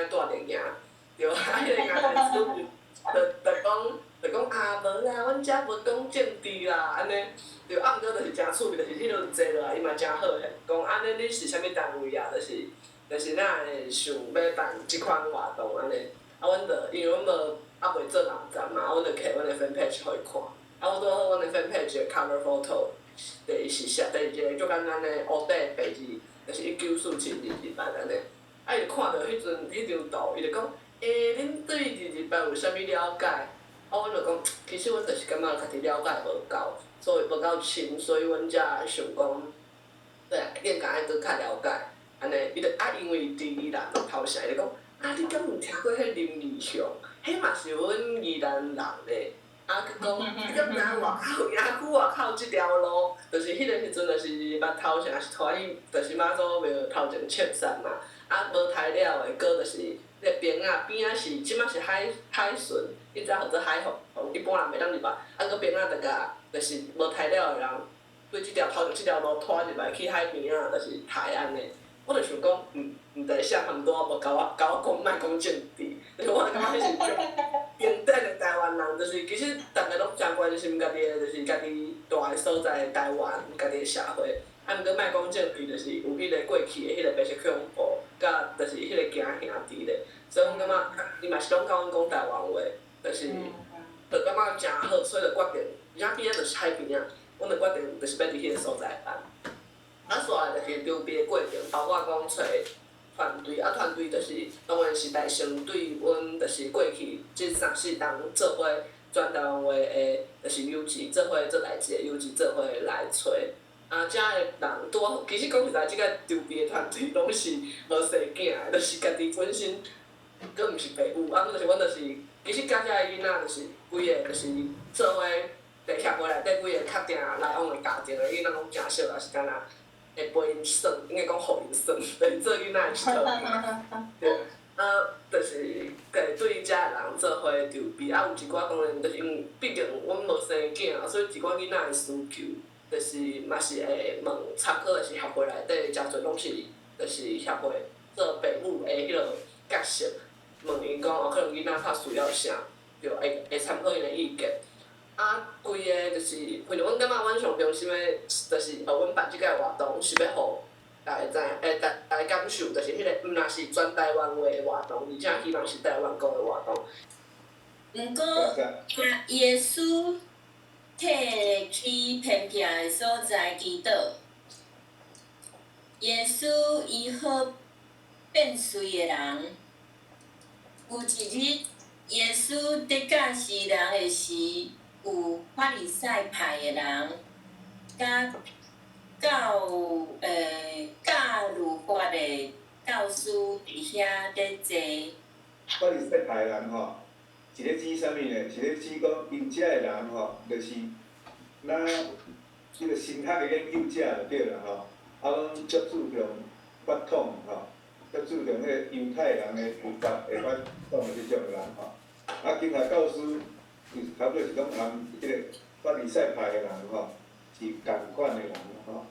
安尼住着行，对啊，迄个硬历史就讲啊无啦，阮遮无讲政治啦，安尼，对，啊毋过就是诚趣味，就是迄落坐落来，伊嘛诚好诶，讲安尼你是啥物单位啊？就是咱会想要办即款活动安尼，啊，阮就因为阮无袂做网站嘛，阮就摕阮的 fan page 互伊看，啊，我拄好阮的 fan page 的 cover photo，是写第一个足简单的乌底白字，就是194722安尼，啊，伊就看到迄张图，伊就讲，恁对22有啥物了解？啊，阮就讲，其实阮就是感觉家己了解无够，所以无够深，所以阮才想讲，对，应该爱搁较了解。安尼，伊就因为伫宜兰头城，伊就讲，你敢有听过迄林义雄？迄嘛是阮宜兰人咧。啊，佮讲，你敢知影野区外口即条路，就是迄个时阵，就是捌头城是拖去，就是妈祖庙头前切山嘛。啊，无杀了的，搁就是迄个边仔是即摆是海巡，以前号做海防，一般人袂当入来。啊，搁边仔就甲，就是无杀了的人，对即条头前即条路拖入来去海边仔，就是杀安尼。我就想讲，毋知啥含多无甲我讲，莫讲政治，就是我感觉迄是经典的台湾人，就是其实大家拢诚关心家己的，就是家己住的所在台湾，家己的社会。啊，毋过莫讲政治，就是有迄个过去的迄个白色恐怖，甲就是迄个惊兄弟咧。所以阮感觉，伊嘛是拢甲阮讲台湾话，就是就感觉诚好，所以就决定，而且边仔就是海边仔，阮就决定就是要伫迄个所在办。啊，煞就是筹备的过程，包括讲找团队，啊团队就是当然是来先对阮就是过去即3、4人做伙全台湾话的，就是友志做伙做代志的友志做伙来找。啊，遮的人拄好，其实讲实在，即个筹备的团队拢是无生囝的，就是家己本身，佫毋是爸母，啊，就是阮就是，其实家遮的囡仔就是规个就是做伙伫协会内底规个较定来往的家庭的囡仔拢诚少，也是敢若。会陪因耍，应该讲互因耍，就是做囡仔的佚佗。对，就是对遮的人做伙筹备，啊有一寡当然就是因为毕竟阮无生囝，所以一寡囡仔的需求，就是嘛是会问参考的是协会内底诚侪拢是，就是协会做爸母的迄落角色，问因讲可能囡仔较需要啥，就会参考因的意见。啊，规个就是，反正阮感觉阮上中心的，就是阮办即个活动是要互大家知影，大家感受，就是迄个毋若是全台湾话的活动，而且希望是台湾国的活动。毋过，耶稣摕去偏僻的所在祈祷，耶稣伊好变随的人，有一日耶稣伫教示人的时。有法利赛派的人，甲教律法的教师伫遐咧坐。法利赛派的人吼，是咧指啥物呢？是咧指讲因遮的人吼，就是咱即个神学的研究者就对啦吼，啊，拢足注重法统吼，足注重迄个犹太人的律法的法统的即种人吼，啊，经学教师。差不多是讲含即个法利赛派的人吼，是共款的人吼。